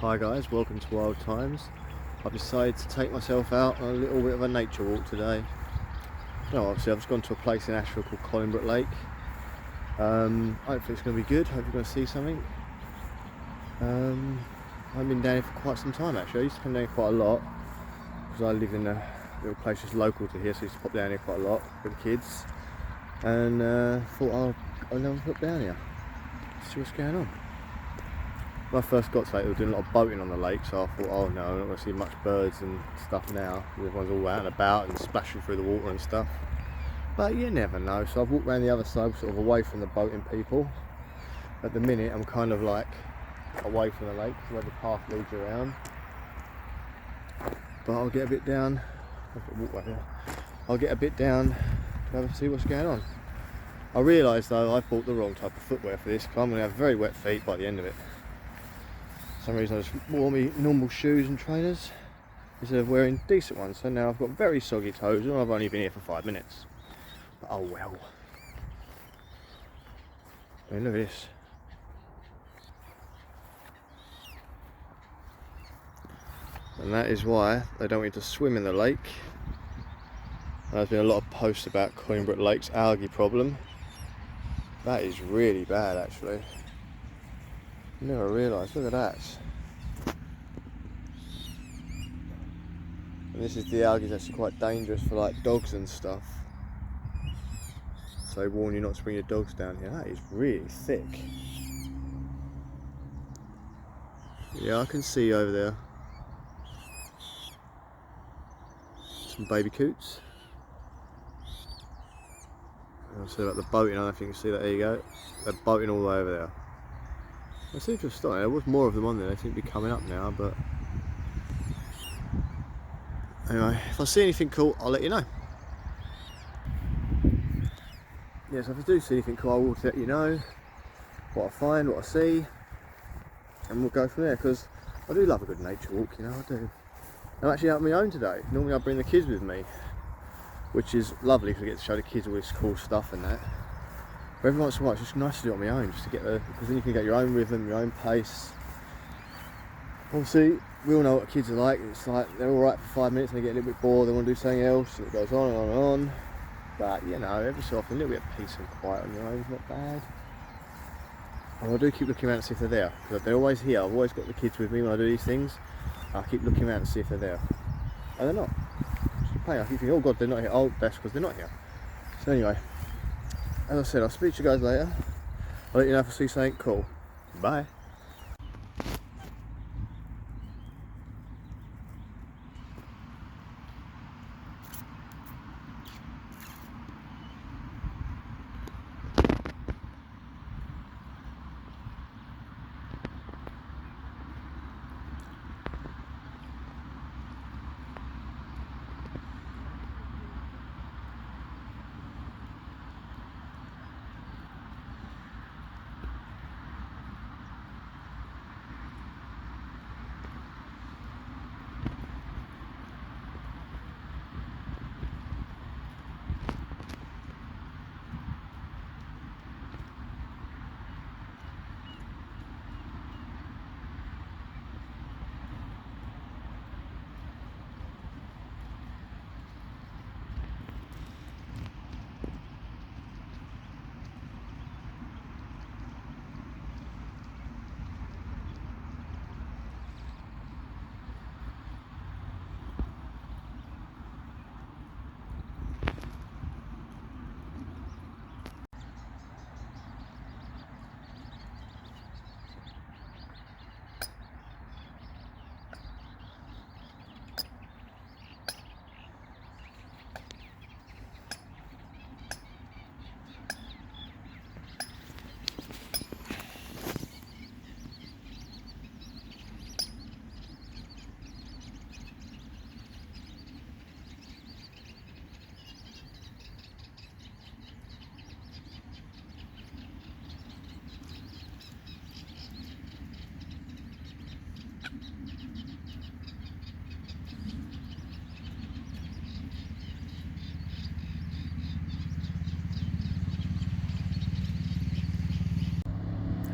Hi guys, welcome to Wildtimes. I've decided to take myself out on a little bit of a nature walk today. Obviously I've just gone to a place in Ashford called Conningbrook Lake. Hopefully it's going to be good, hopefully we're going to see something. I've been down here for quite some time actually. I used to come down here quite a lot because I live in a little place just local to here, so I used to pop down here quite a lot with the kids. And thought I'll never pop down here, see what's going on. When I first got to it, they were doing a lot of boating on the lake, so I thought, oh no, I'm not going to see much birds and stuff now. Everyone's all out and about and splashing through the water and stuff. But you never know, so I've walked around the other side, sort of away from the boating people. At the minute, I'm kind of like away from the lake, so where the path leads you around. But I'll get a bit down, I'll get a bit down to have a see what's going on. I realise though, I've bought the wrong type of footwear for this, because I'm going to have very wet feet by the end of it. For some reason I just wore me normal shoes and trainers instead of wearing decent ones, so now I've got very soggy toes and I've only been here for 5 minutes. But oh well. I mean, look at this. And that is why they don't want you to swim in the lake. There's been a lot of posts about Conningbrook Lake's algae problem. That is really bad actually. Never realised, look at that. And this is the algae that's actually quite dangerous for like dogs and stuff. So they warn you not to bring your dogs down here. That is really thick. Yeah, I can see over there some baby coots. I'll say about the boating, I don't know if you can see that, there you go. They're boating all the way over there. They seem to have stopped. There was more of them on there, they seem to be coming up now, but anyway, if I see anything cool, I'll let you know. Yeah, so if I do see anything cool, I will let you know what I find, what I see, and we'll go from there, because I do love a good nature walk, you know, I do. I'm actually out on my own today. Normally I bring the kids with me, which is lovely because I get to show the kids all this cool stuff and that. But every once in a while it's just nice to do it on my own, just to get because then you can get your own rhythm, your own pace. Obviously, we all know what kids are like. It's like they're alright for 5 minutes and they get a little bit bored, they want to do something else, and it goes on and on and on. But you know, every so often a little bit of peace and quiet on your own is not bad. And I do keep looking around to see if they're there, because they're always here. I've always got the kids with me when I do these things. I keep looking around to see if they're there. And they're not. I keep thinking, oh god, they're not here. Oh, that's because they're not here. So anyway, as I said, I'll speak to you guys later. I'll let you know if I see something cool. Bye.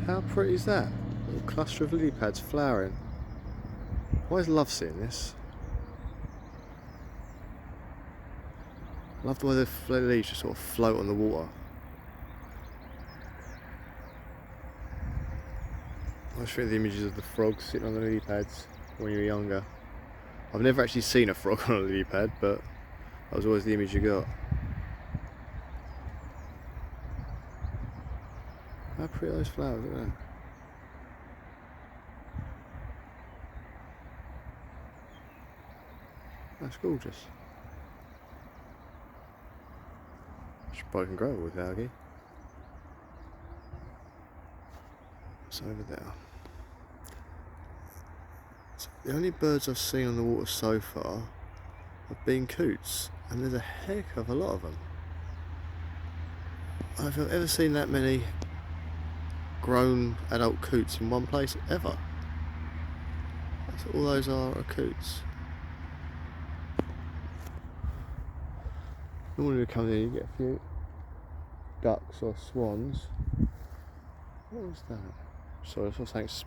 How pretty is that? A little cluster of lily pads flowering. I always love seeing this. I love the way the leaves just sort of float on the water. I always think of the images of the frogs sitting on the lily pads when you were younger. I've never actually seen a frog on a lily pad, but that was always the image you got. How pretty are those flowers, look at them. That's gorgeous. Should probably can grow it with algae. It's over there. So the only birds I've seen on the water so far have been coots, and there's a heck of a lot of them. I don't think I've ever seen that many grown adult coots in one place ever. That's all those are coots. Normally we come in, you get a few ducks or swans. What was that? Sorry, I saw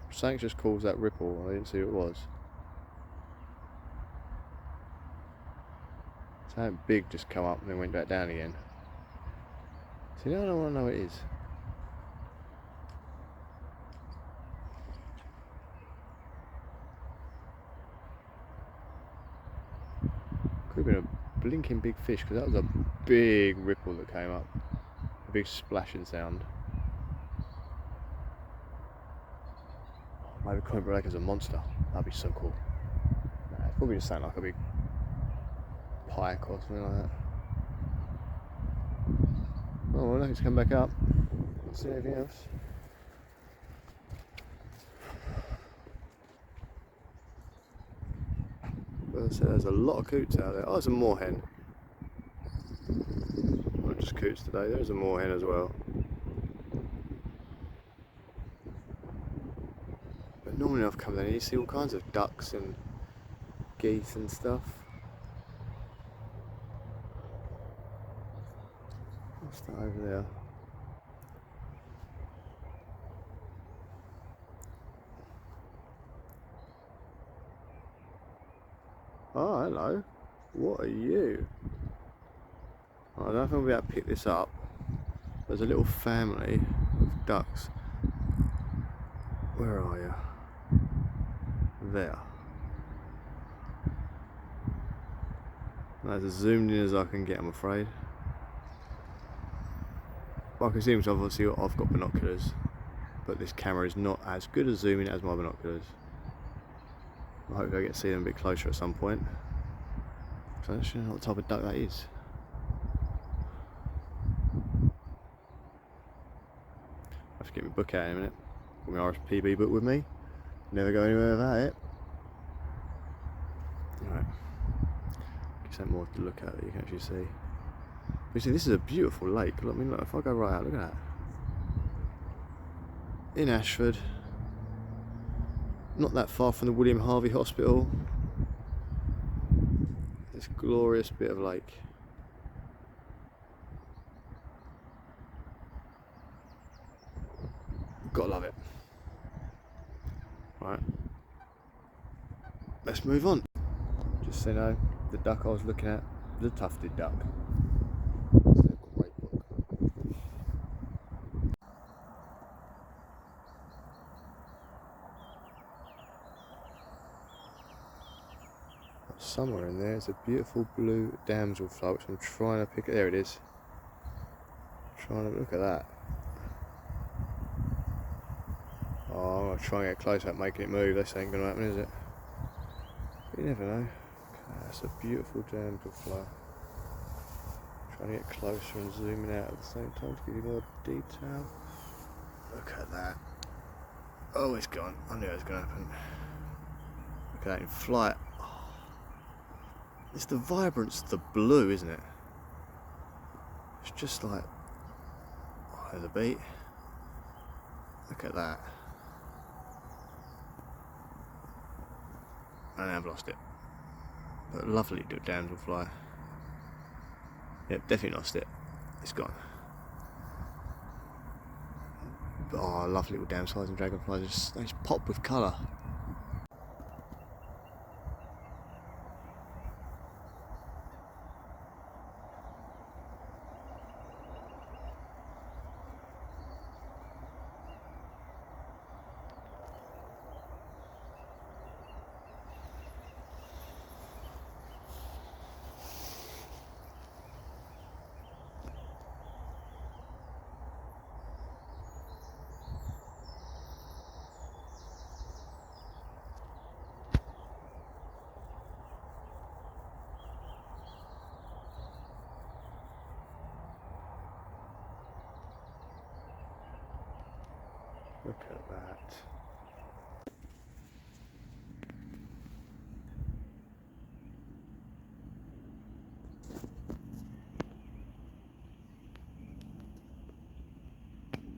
something just caused that ripple. I didn't see what it was. Something big just come up and then went back down again. See, now I don't want to know what it is. Could have been a blinking big fish, because that was a big ripple that came up. A big splashing sound. Maybe Conningbrook Lake is a monster. That'd be so cool. Nah, it's probably just something like a big pike or something like that. Oh well, let's come back up. Let's see anything else. But as I said, there's a lot of coots out there. Oh, there's a moorhen. Not just coots today, there's a moorhen as well. But normally I've come down here, you see all kinds of ducks and geese and stuff. What's that over there? Oh, hello. What are you? I don't know if I'll be able to pick this up. There's a little family of ducks. Where are you? There. That's as zoomed in as I can get, I'm afraid. Well, I can see them, so obviously I've got binoculars, but this camera is not as good at zooming as my binoculars. I hope I get to see them a bit closer at some point. So I don't actually know what type of duck that is. I have to get my book out in a minute. Got my RSPB book with me. Never go anywhere without it. Alright. Give something more to look at that you can actually see. But you see, this is a beautiful lake. Look, I mean, look, if I go right out, look at that. In Ashford. Not that far from the William Harvey Hospital. This glorious bit of lake. Gotta love it. Right. Let's move on. Just so you know, the duck I was looking at was a tufted duck. It's a great book. Somewhere in there is a beautiful blue damselfly, which I'm trying to pick. There it is. Trying to look at that. Oh, I'm going to try and get close at making it move. This ain't going to happen, is it? But you never know. Okay, that's a beautiful damselfly. Trying to get closer and zooming out at the same time to give you more detail. Look at that. Oh, it's gone. I knew it was going to happen. Look at that in flight. It's the vibrance of the blue, isn't it? It's just like, oh, there's a beat. Look at that. And I've lost it. But lovely damselfly. Yep, definitely lost it. It's gone. Oh, lovely little damselflies and dragonflies. They just pop with colour.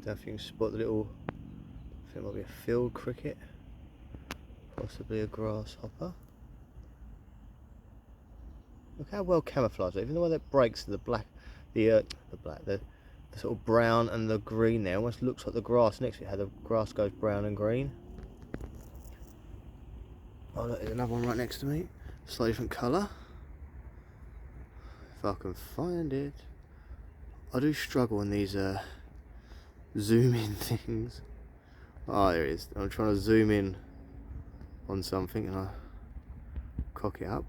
Don't know if you can spot the little, I think it might be a field cricket, possibly a grasshopper. Look how well camouflaged, even the way that breaks the black, the sort of brown and the green there, almost looks like the grass next to it, how the grass goes brown and green. Oh look, there's another one right next to me, slightly different colour. If I can find it. I do struggle on these zoom in things. Oh, there it is. I'm trying to zoom in on something and I cock it up.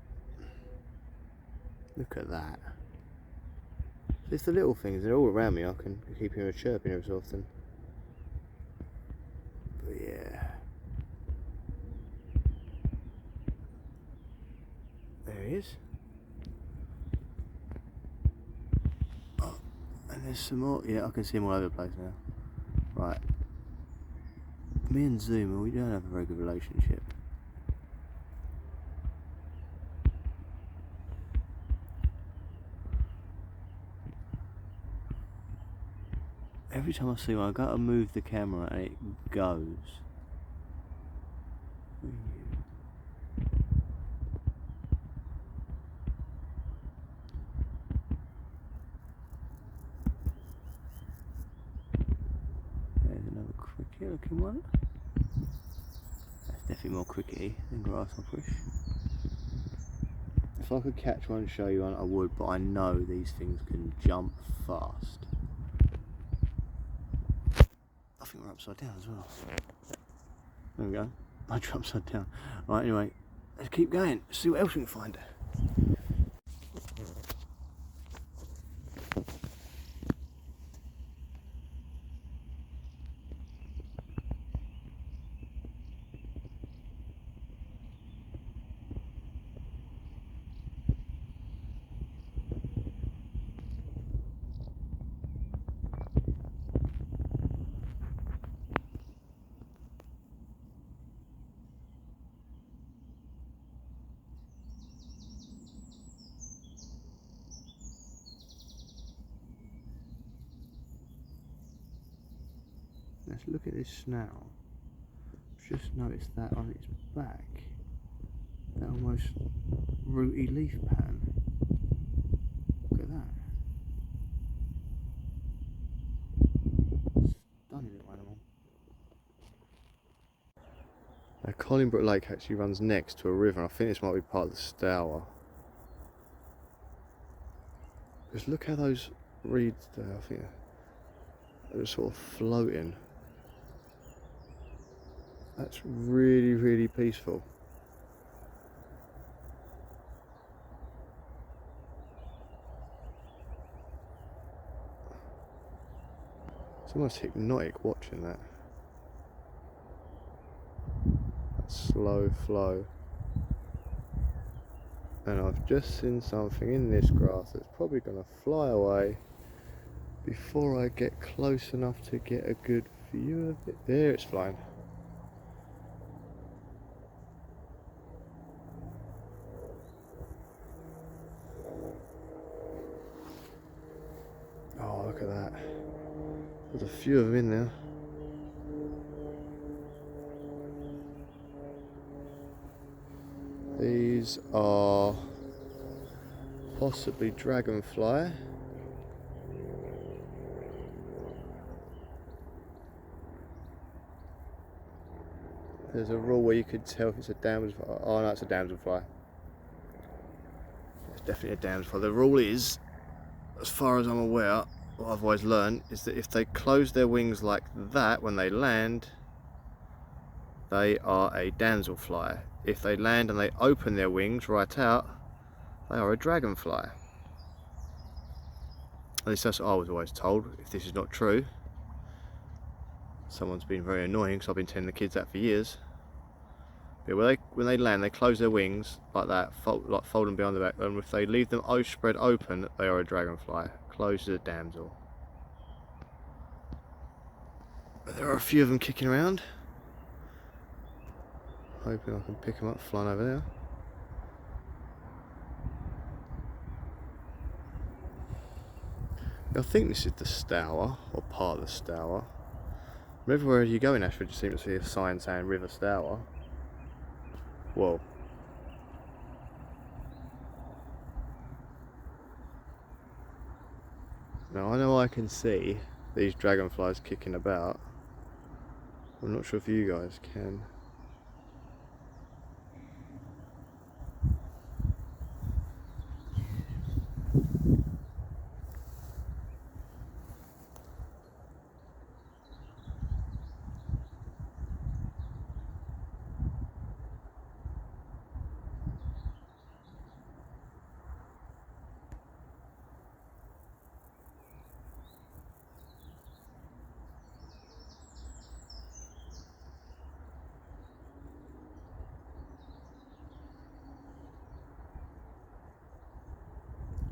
Look at that. It's the little things, they're all around me. I can keep hearing a chirping every so often. But yeah. There he is. Oh, and there's some more. Yeah, I can see him all over the place now. Right. Me and Zuma, we don't have a very good relationship. Every time I see one, I go to move the camera and it goes. There's another cricket looking one. That's definitely more crickety than grasshopperish. If I could catch one and show you one, I would, but I know these things can jump fast. I think we're upside down as well. There we go. I dropped upside down. Right, anyway, let's keep going. See what else we can find. Let's look at this snout. Just noticed that on its back, that almost rooty leaf pattern. Look at that. Stunning little animal. Now, Conningbrook Lake actually runs next to a river. I think this might be part of the Stour. Just look how those reeds there, I think they're sort of floating. That's really, really peaceful. It's almost hypnotic watching that. That slow flow. And I've just seen something in this grass that's probably going to fly away before I get close enough to get a good view of it. There, it's flying. Oh, look at that. There's a few of them in there. These are possibly dragonfly. There's a rule where you could tell if it's a damselfly. Oh no, it's a damselfly. It's definitely a damselfly. The rule is, as far as I'm aware, what I've always learned is that if they close their wings like that when they land, they are a damselfly. If they land and they open their wings right out, they are a dragonfly. At least that's what I was always told. If this is not true, someone's been very annoying because I've been telling the kids that for years. But when they land, they close their wings like that, fold them behind the back, and if they leave them spread open, they are a dragonfly. Closed as a damsel. But there are a few of them kicking around. Hoping I can pick them up flying over there. I think this is the Stour, or part of the Stour. Everywhere you go in Ashford you seem to see a sign saying River Stour. Whoa. Now I know I can see these dragonflies kicking about. I'm not sure if you guys can.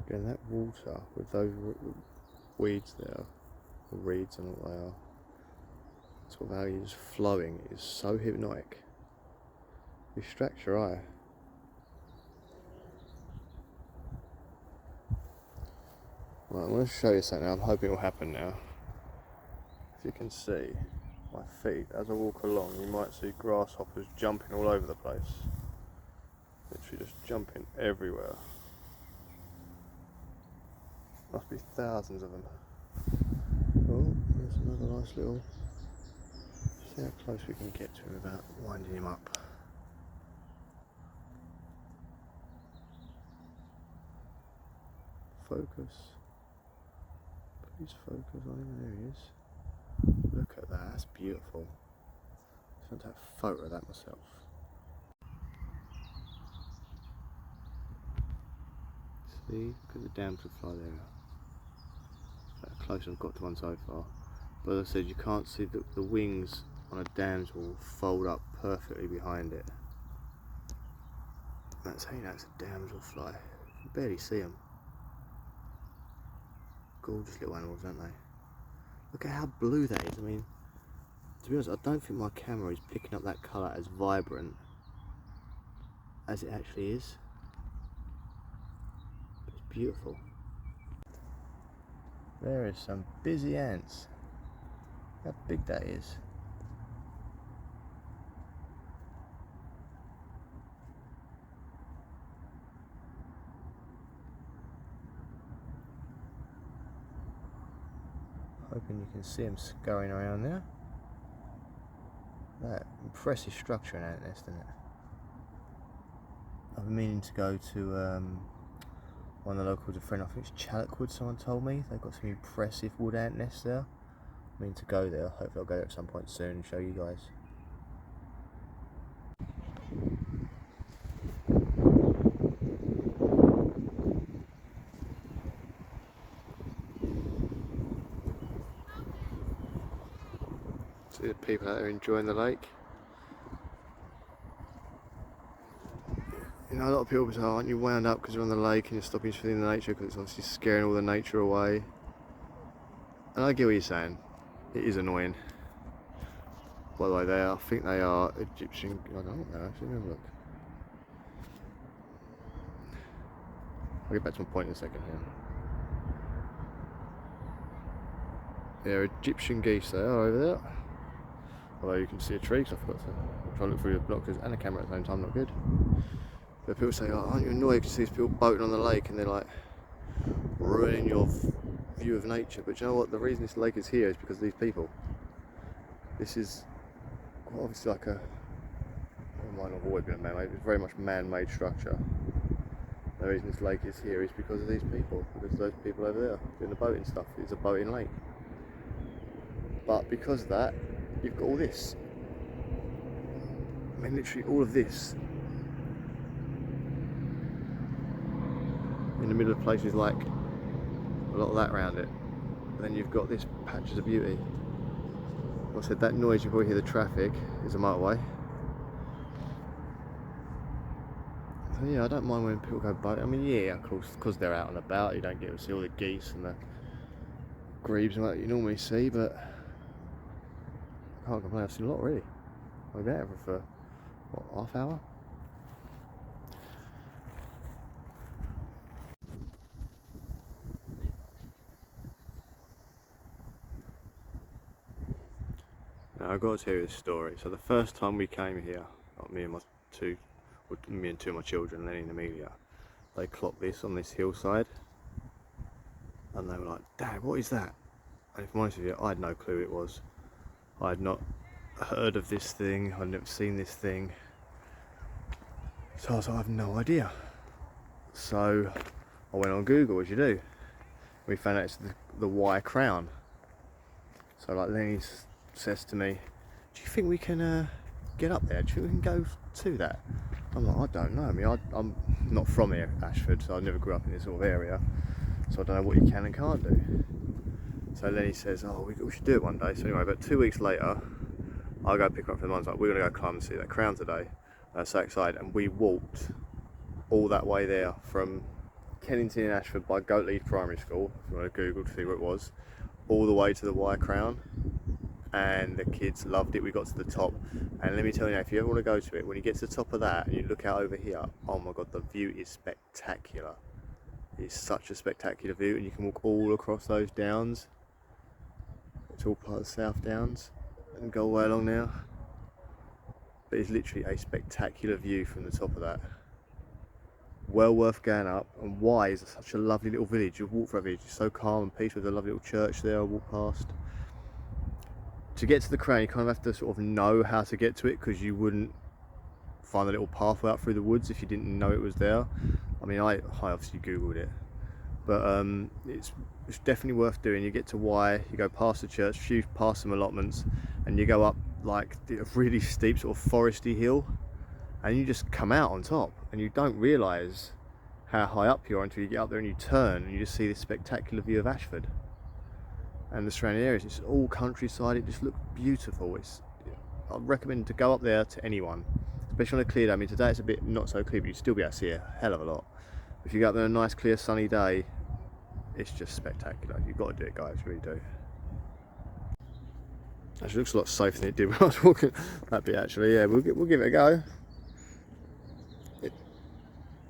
Again, that water with those weeds there, or reeds and what they are, sort of how it's flowing is so hypnotic. It distracts your eye. Right, I'm going to show you something now. I'm hoping it will happen now. If you can see my feet, as I walk along, you might see grasshoppers jumping all over the place. Literally just jumping everywhere. Must be thousands of them. Oh, there's another nice little... See how close we can get to him without winding him up. Focus. Please focus on him. There he is. Look at that, that's beautiful. I just want to take a photo of that myself. See, look at the damselfly there. That's how close I've got to one so far. But as I said, you can't see the wings on a damsel fold up perfectly behind it. That's how you know it's a damselfly. You can barely see them. Gorgeous little animals, aren't they? Look at how blue that is. I mean, to be honest, I don't think my camera is picking up that colour as vibrant as it actually is. It's beautiful. There is some busy ants. Look how big that is. Hoping you can see them scurrying around there. That impressive structure in an ant nest, isn't it? I've been meaning to go to one of the locals, a friend, I think it's Challockwood, someone told me. They've got some impressive wood ant nests there. I mean to go there, hopefully I'll go there at some point soon and show you guys. See the people out there enjoying the lake. You know, a lot of people say, aren't you wound up because you're on the lake and you're stopping for the nature because it's obviously scaring all the nature away. And I get what you're saying. It is annoying. By the way, I think they are Egyptian. I don't know, actually, have a look. I'll get back to my point in a second here. They're Egyptian geese, they are over there. Although you can see a tree, because I forgot to try and look through the binoculars and the camera at the same time, not good. But people say, oh, aren't you annoyed to see these people boating on the lake and they're like ruining your view of nature? But you know what, the reason this lake is here is because of these people. This is quite obviously like it might not have always been a man-made, it's very much man-made structure. The reason this lake is here is because of these people, because those people over there doing the boating stuff. It's a boating lake. But because of that, you've got all this. I mean, literally all of this. In the middle of places like a lot of that around it. And then you've got this patches of beauty. Like I said, that noise you probably hear the traffic is a motorway. So yeah, I don't mind when people go boating. I mean, yeah, of course, because they're out and about, you don't get to see all the geese and the grebes and what you normally see, but I can't complain. I've seen a lot already. I've been out for what, half hour? Now I've got to tell you this story. So the first time we came here, like me and two of my children, Lenny and Amelia, they clocked this on this hillside, and they were like, "Dad, what is that?" And if I'm honest with you, I had no clue it was. I had not heard of this thing. I'd never seen this thing. So I was like, I have no idea. So I went on Google, as you do. We found out it's the Y crown. So like Lenny says to me, "Do you think we can get up there? Do you think we can go to that?" I'm like, "I don't know. I mean, I'm not from here, Ashford, so I never grew up in this sort of area. So I don't know what you can and can't do." So Lenny says, "Oh, we should do it one day." So anyway, about 2 weeks later, I go pick her up from the mum's like, "We're going to go climb and see that crown today." I was so excited, and we walked all that way there from Kennington in Ashford by Goatleaf Primary School, if you want to Google to see where it was, all the way to the Y crown, and the kids loved it. We got to the top, and let me tell you now, if you ever want to go to it, when you get to the top of that and you look out over here, oh my god, the view is spectacular. It's such a spectacular view, and you can walk all across those downs. It's all part of the South Downs, and go all the way along now. But it's literally a spectacular view from the top of that. Well worth going up. And Y is such a lovely little village. You walk through a village, it's so calm and peaceful. There's a lovely little church there I walk past. To get to the crown, you kind of have to sort of know how to get to it, because you wouldn't find a little pathway out through the woods if you didn't know it was there. I mean, I obviously Googled it, but it's definitely worth doing. You get to Y, you go past the church, past some allotments, and you go up like a really steep sort of foresty hill, and you just come out on top, and you don't realise how high up you are until you get up there and you turn and you just see this spectacular view of Ashford and the surrounding areas. It's all countryside. It just looks beautiful. I recommend to go up there to anyone, especially on a clear day. I mean, today it's a bit not so clear, but you'd still be able to see a hell of a lot. If you go up there on a nice clear sunny day, it's just spectacular. You've got to do it, guys, you really do. Actually, looks a lot safer than it did when I was walking that bit, actually. Yeah, we'll give it a go.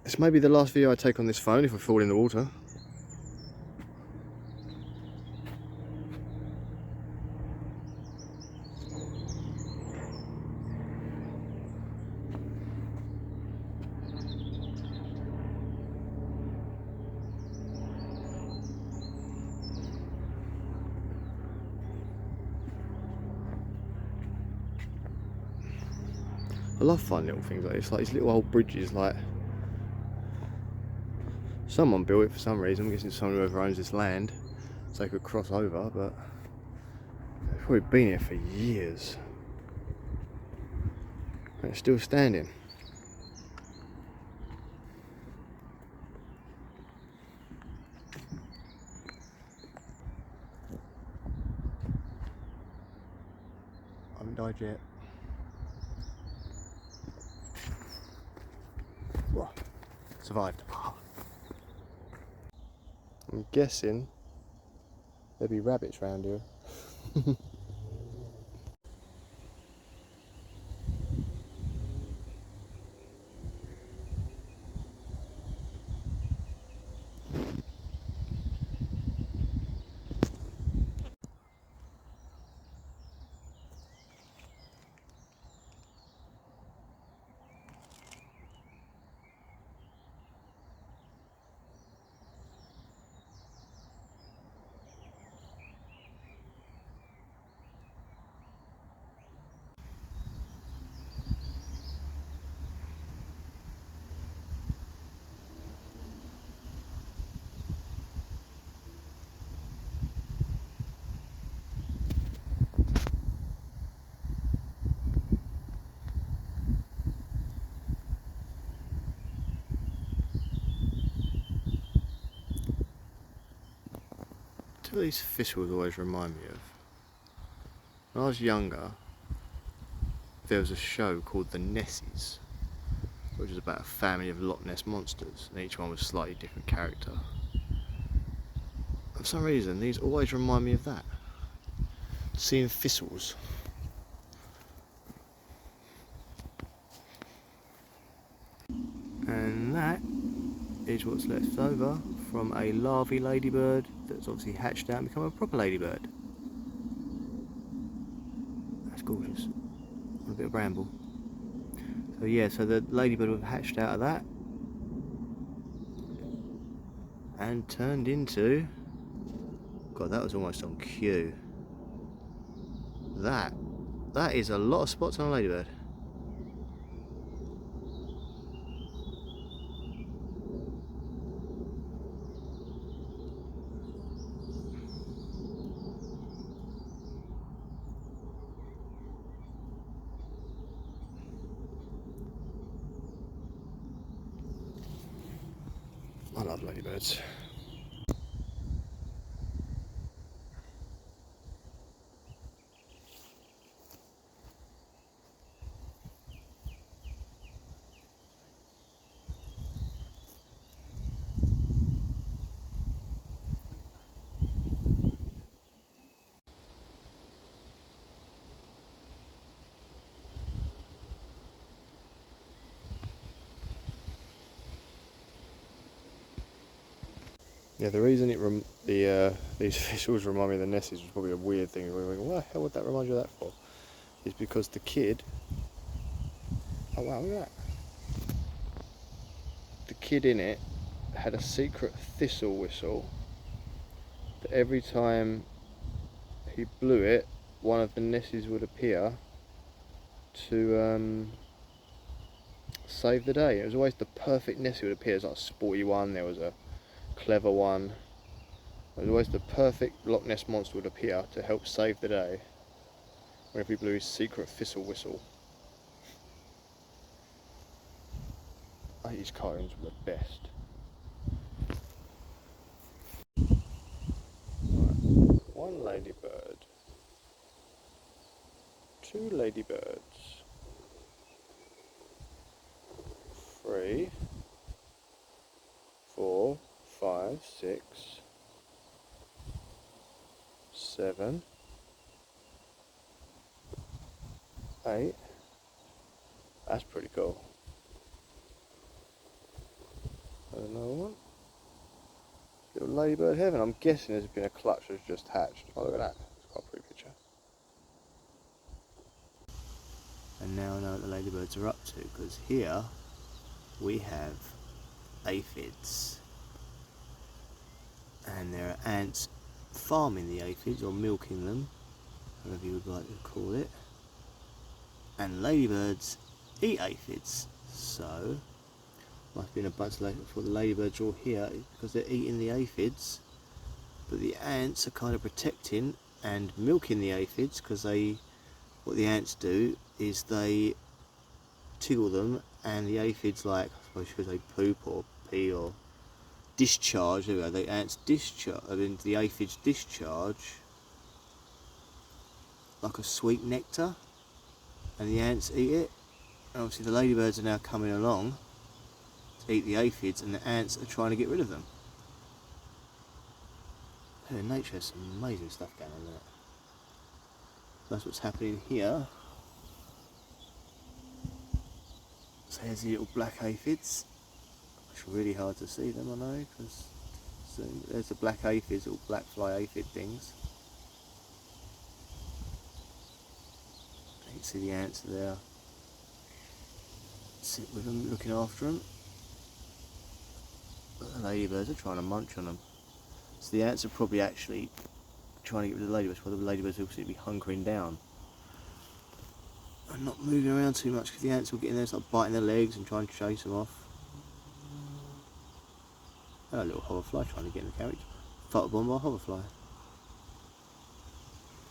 It's maybe the last video I take on this phone if I fall in the water. I love fun little things like this, like these little old bridges. Like, someone built it for some reason. I'm guessing someone whoever owns this land, so they could cross over, but it's probably been here for years. And it's still standing. I haven't died yet. Whoa. Survived. I'm guessing there'll be rabbits around here. What these thistles always remind me of. When I was younger, there was a show called The Nessies, which was about a family of Loch Ness monsters, and each one was a slightly different character. For some reason, these always remind me of that. Seeing thistles. And that is what's left over from a larvae ladybird that's obviously hatched out and become a proper ladybird. That's gorgeous. A bit of bramble. So yeah, so the ladybird would have hatched out of that and turned into, God, that was almost on cue. That is a lot of spots on a ladybird. I love ladybirds. Yeah, the reason these thistles remind me of the nesties was probably a weird thing. We were thinking, what the hell would that remind you of that for? Is because the kid. Oh wow, look at that. The kid in it had a secret thistle whistle that every time he blew it, one of the nesties would appear to save the day. It was always the perfect nessie would appear. There's like a sporty one, there was a clever one. It was always the perfect Loch Ness monster would appear to help save the day whenever he blew his secret thistle whistle. I think his cartoons were the best. Right. One ladybird. Two ladybirds. 3, 4, 5, 6, 7, 8. That's pretty cool. Another one. Little ladybird heaven. I'm guessing there's been a clutch that's just hatched. Oh, look at that. It's quite a pretty picture. And now I know what the ladybirds are up to, because here we have aphids. And there are ants farming the aphids, or milking them, whatever you would like to call it. And ladybirds eat aphids. So, must be in a bunch of ladybirds before the ladybirds are all here, because they're eating the aphids. But the ants are kind of protecting and milking the aphids, because what the ants do is they tickle them, and the aphids, like, I suppose you could say poop or pee or discharge. There we go. The ants discharge, the aphids discharge like a sweet nectar, and the ants eat it. And obviously the ladybirds are now coming along to eat the aphids, and the ants are trying to get rid of them. Yeah, nature has some amazing stuff going on there. That's what's happening here. So here's the little black aphids, which are really hard to see them, I know, because there's the black aphids, little black fly aphid things. You can see the ants there, sit with them, looking after them. But the ladybirds are trying to munch on them. So the ants are probably actually trying to get rid of the ladybirds, while the ladybirds will seem to be hunkering down and not moving around too much, because the ants will get in there and start biting their legs and try and chase them off. And a little hoverfly trying to get in the carriage. Photobombed by a hoverfly.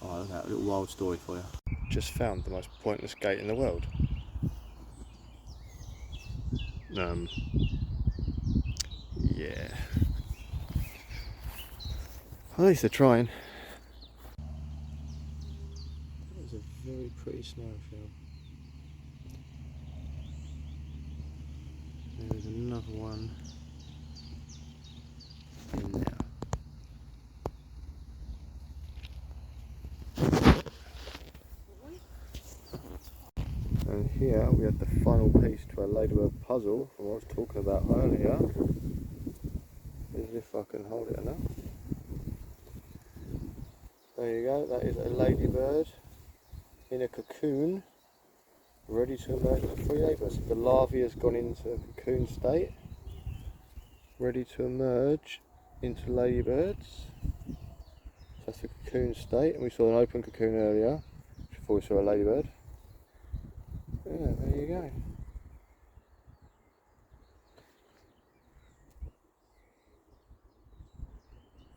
Oh, look at that, a little wild story for you. Just found the most pointless gate in the world. Yeah. At least they're trying. That is a very pretty snail shell. There's another one in there. And here we have the final piece to our ladybird puzzle from what I was talking about earlier. As if I can hold it enough. There you go, that is a ladybird in a cocoon, ready to emerge as a free labour. So the larvae has gone into a cocoon state, ready to emerge into ladybirds. So that's the cocoon state, and we saw an open cocoon earlier before we saw a ladybird. Yeah, there you go.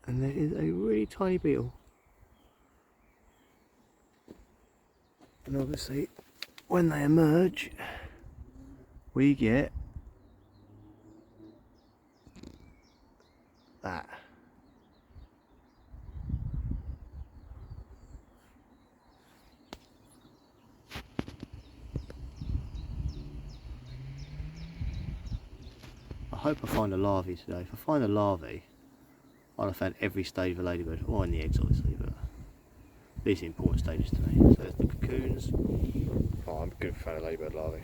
And there is a really tiny beetle. And obviously, when they emerge, we get that. I hope I find a larvae today. If I find a larvae, I'll have found every stage of a ladybird, or in the eggs obviously, but these are important stages to me. So there's the cocoons. Oh, I'm good for finding a ladybird larvae.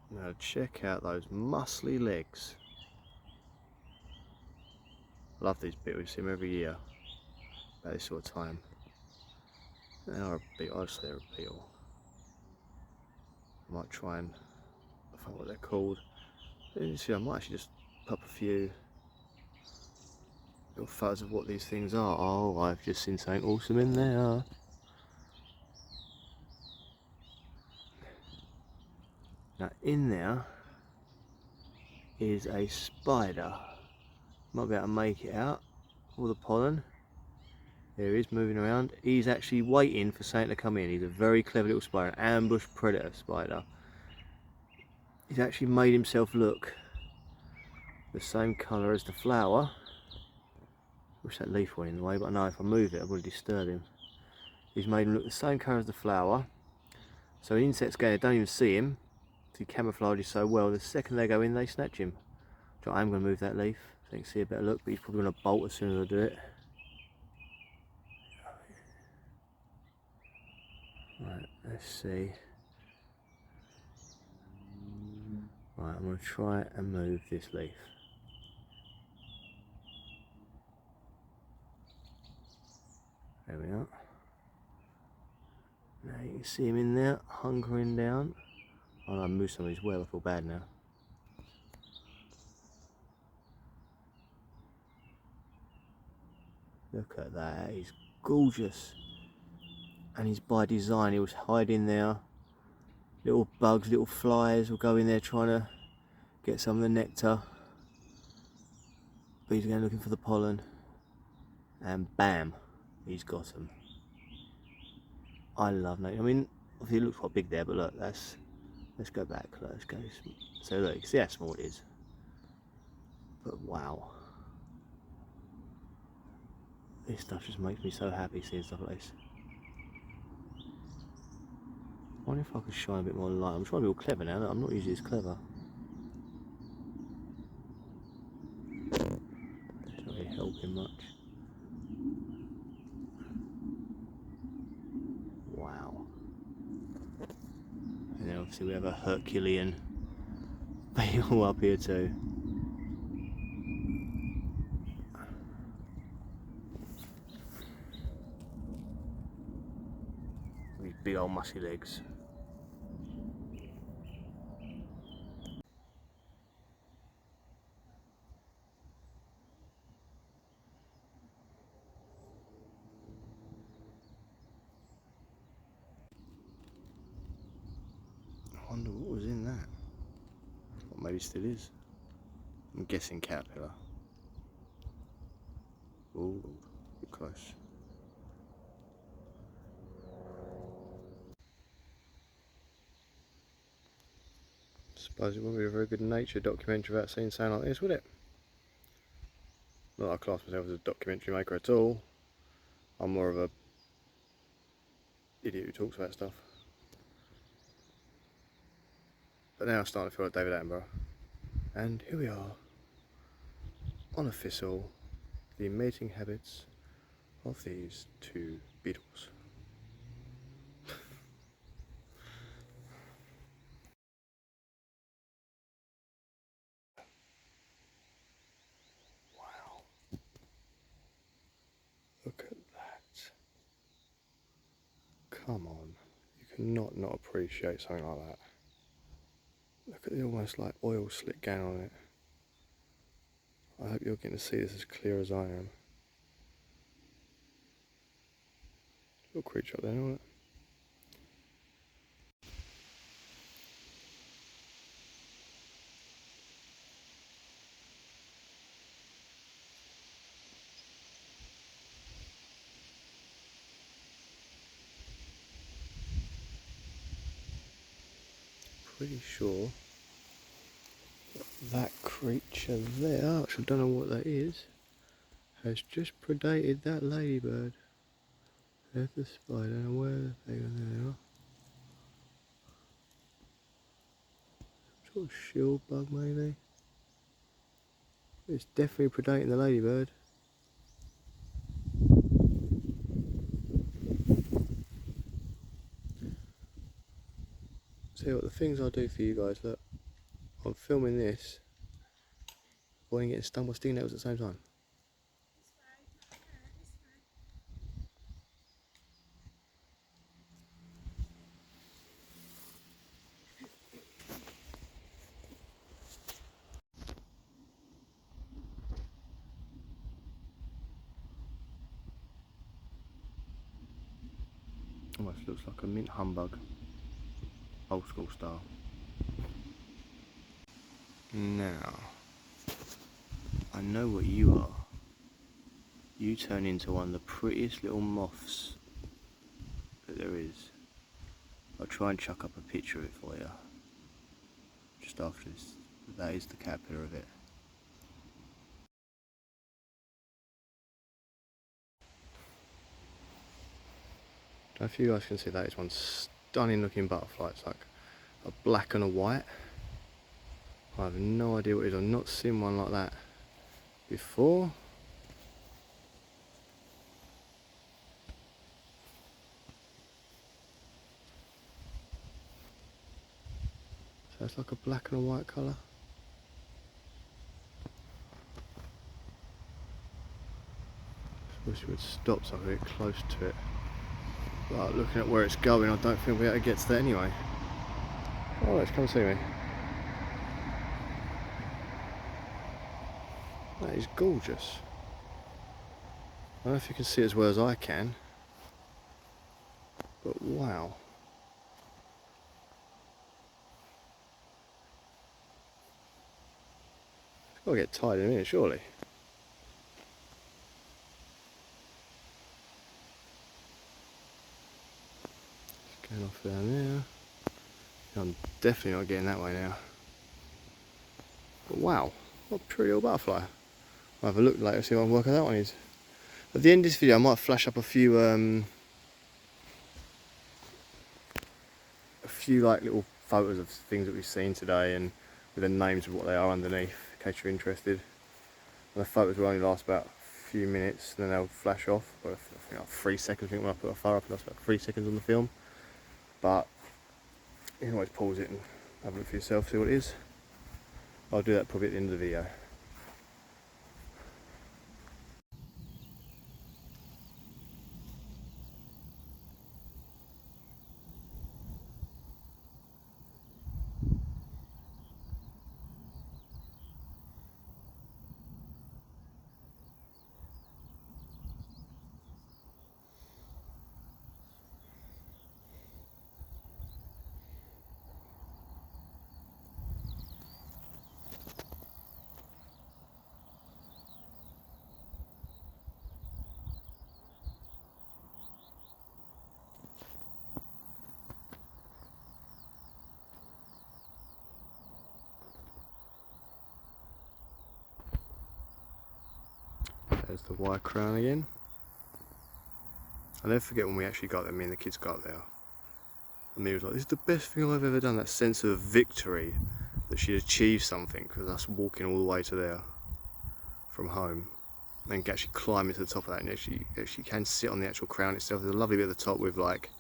Now check out those muscly legs. I love these beetles, we see them every year about this sort of time. They are a beetle, I'd say they're a beetle. I might try and find what they're called. You see, I might actually just pop a few little photos of what these things are. Oh, I've just seen something awesome in there. Now in there is a spider. Might be able to make it out. All the pollen. There he is moving around. He's actually waiting for something to come in. He's a very clever little spider, an ambush predator spider. He's actually made himself look the same colour as the flower. Wish that leaf went in the way, but I know if I move it I would disturb him. He's made him look the same colour as the flower. So when insects go in, they don't even see him. He camouflages so well, the second they go in they snatch him. So I'm going to move that leaf so you can see a better look, but he's probably going to bolt as soon as I do it. Right, let's see. Right, I'm going to try and move this leaf. There we are. Now you can see him in there, hunkering down. Oh no, I moved some of his web, I feel bad now. Look at that, he's gorgeous. And he's by design, he was hiding there. Little bugs, little flies will go in there trying to get some of the nectar. But he's going looking for the pollen. And bam, he's got them. I love nature. I mean, obviously it looks quite big there, but look, let's go back. Let's go. So look, you can see how small it is. But wow. This stuff just makes me so happy seeing stuff like this. I wonder if I could shine a bit more light. I'm trying to be all clever now. I'm not usually as clever. It's not really helping much. Wow. And then obviously we have a Herculean beetle up here too. These big old musty legs. I wonder what was in that. Or maybe still is. I'm guessing caterpillar. Ooh, get close. Suppose it wouldn't be a very good nature documentary without seeing something like this, would it? Not that I class myself as a documentary maker at all. I'm more of a idiot who talks about stuff. But now I'm starting to feel like David Attenborough. And here we are, on a thistle, the mating habits of these two beetles. Wow. Look at that. come on. You cannot not appreciate something like that. Look at the almost like oil slick going on it. I hope you're getting to see this as clear as I am. Little creature up there, isn't it? Pretty sure that creature there, which I don't know what that is, has just predated that ladybird. There's the spider, and where they are. Sort of shield bug maybe. It's definitely predating the ladybird. See what the things I do for you guys, look. I'm filming this, avoiding getting stung by stinging nettles at the same time. Almost looks like a mint humbug, old school style. Now, I know what you are. You turn into one of the prettiest little moths that there is. I'll try and chuck up a picture of it for you. Just after this. That is the caterpillar of it. I don't know if you guys can see that is one stunning looking butterfly. It's like a black and a white. I have no idea what it is. I've not seen one like that before. So it's like a black and a white colour. I wish it would stop so I could get close to it. But looking at where it's going, I don't think we'll be able to get to that anyway. Oh, let's come see me. That is gorgeous. I don't know if you can see it as well as I can, but wow. It's got to get tied in a minute, surely. It's going off down there. I'm definitely not getting that way now. But wow, what a pretty old butterfly. I'll have a look later, see what work that one is. At the end of this video I might flash up a few like little photos of things that we've seen today and with the names of what they are underneath, in case you're interested. And the photos will only last about a few minutes, and then they'll flash off. Well, I think like 3 seconds. I think when I put a photo up, it lasts about 3 seconds on the film. But you can always pause it and have a look for yourself, see what it is. I'll do that probably at the end of the video. There's the white crown again. I'll never forget when we actually got there, me and the kids got there. And me was like, this is the best thing I've ever done. That sense of victory, that she'd achieved something, because us walking all the way to there from home. And actually climbing to the top of that, and actually can sit on the actual crown itself. There's a lovely bit at the top with like,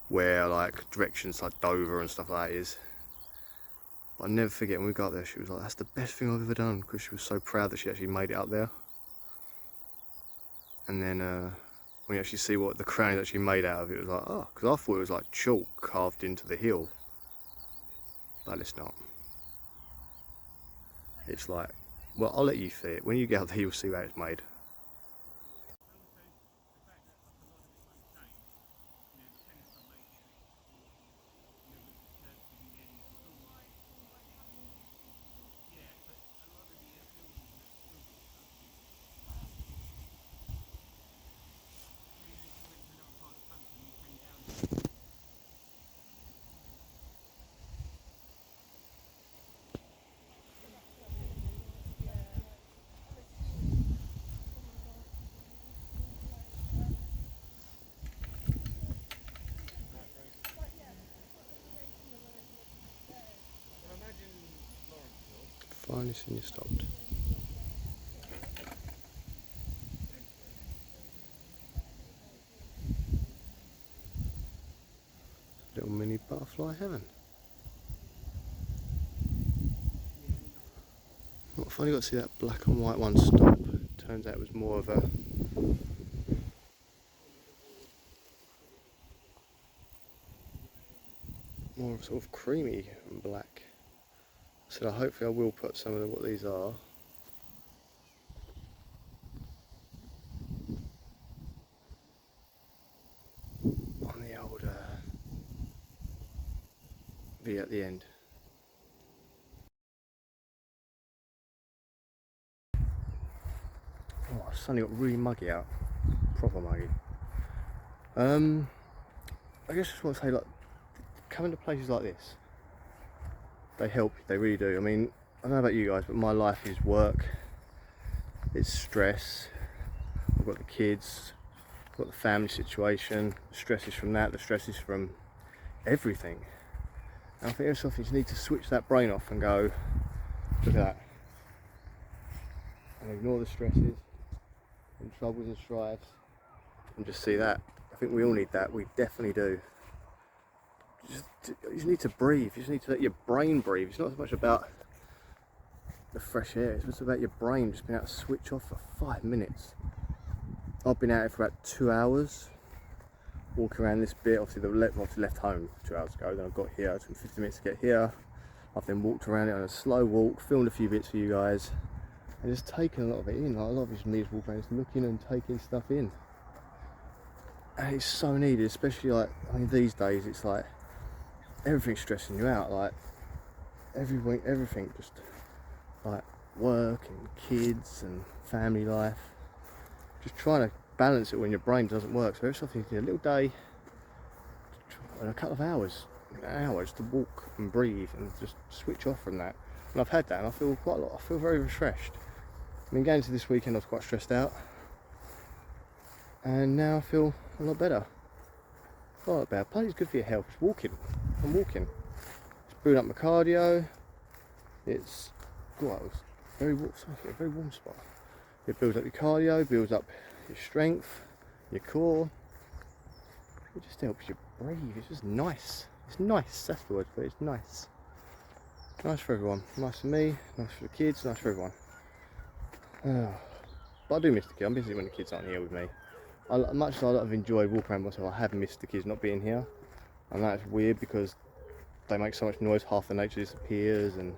where like directions like Dover and stuff like that is. But I'll never forget when we got there, she was like, that's the best thing I've ever done, because she was so proud that she actually made it up there. And then when you actually see what the crown is actually made out of, it was like, oh, because I thought it was like chalk carved into the hill, but it's not. It's like, well, I'll let you see it. When you get out there, you'll see how it's made. Finally seen you stopped. Little mini butterfly heaven. I've finally got to see that black and white one stop. Turns out it was more of a sort of creamy and black. So hopefully I will put some of what these are. On the old V at the end. Oh, it's suddenly got really muggy out. Proper muggy. I guess I just want to say, like, coming to places like this, they help, they really do. I mean, I don't know about you guys, but my life is work, it's stress. I've got the kids, I've got the family situation, the stresses from that, the stresses from everything. And I think there's something you need to switch that brain off and go, look at that. And ignore the stresses and troubles and strifes and just see that. I think we all need that, we definitely do. You just need to breathe, you just need to let your brain breathe. It's not so much about the fresh air, it's just about your brain just being able to switch off for 5 minutes. I've been out here for about 2 hours, walking around this bit. Obviously left home 2 hours ago, then I got here, it took me 50 minutes to get here. I've then walked around it on a slow walk, filmed a few bits for you guys, and just taken a lot of it in. Like, a lot of it just me just walking around just looking and taking stuff in. And it's so needed, especially like, I mean, these days it's like, everything's stressing you out, like, everything just, like, work and kids and family life. Just trying to balance it when your brain doesn't work. So every something, a little day, and a couple of hours, an hour just to walk and breathe and just switch off from that. And I've had that, and I feel quite a lot. I feel very refreshed. I mean, going into this weekend, I was quite stressed out, and now I feel a lot better. A lot better. Plus, it's good for your health. Just walking. I'm walking. It's building up my cardio. It's very warm spot. It builds up your cardio, builds up your strength, your core. It just helps you breathe. It's just nice. It's nice, that's the word for it, it's nice. Nice for everyone. Nice for me, nice for the kids, nice for everyone. But I do miss the kids. I'm busy when the kids aren't here with me. Much as I've enjoyed walking around myself, I have missed the kids not being here. I know it's weird because they make so much noise, half the nature disappears and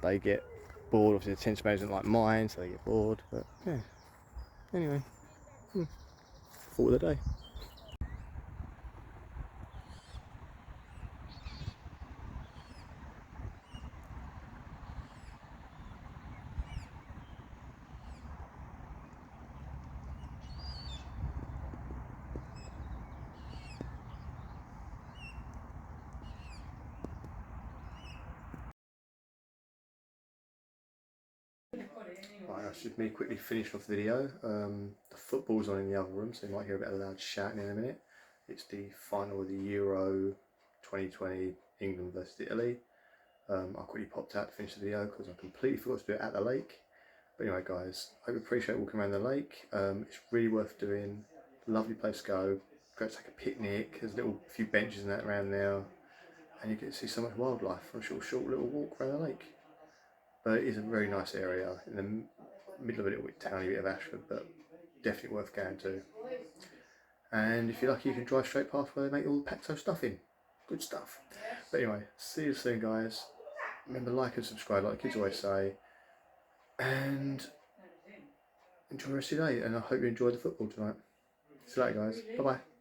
they get bored. Obviously the attention span isn't like mine, so they get bored, but yeah. Anyway, thought of the day. Right, that's just me quickly finishing off the video. The football's on in the other room, so you might hear a bit of loud shouting in a minute. It's the final of the Euro 2020, England versus Italy. I quickly popped out to finish the video because I completely forgot to do it at the lake. But anyway guys, I hope you appreciate walking around the lake. It's really worth doing. Lovely place to go. Go to take a picnic. There's a few benches and that around there. And you get to see so much wildlife from a short little walk around the lake. But it is a very nice area in the middle of a little bit towny bit of Ashford, but definitely worth going to. And if you're lucky, you can drive straight past where they make all the Pacto stuff in. Good stuff. But anyway, see you soon, guys. Remember, like and subscribe, like the kids always say. And enjoy the rest of your day. And I hope you enjoyed the football tonight. See you later, guys. Bye-bye.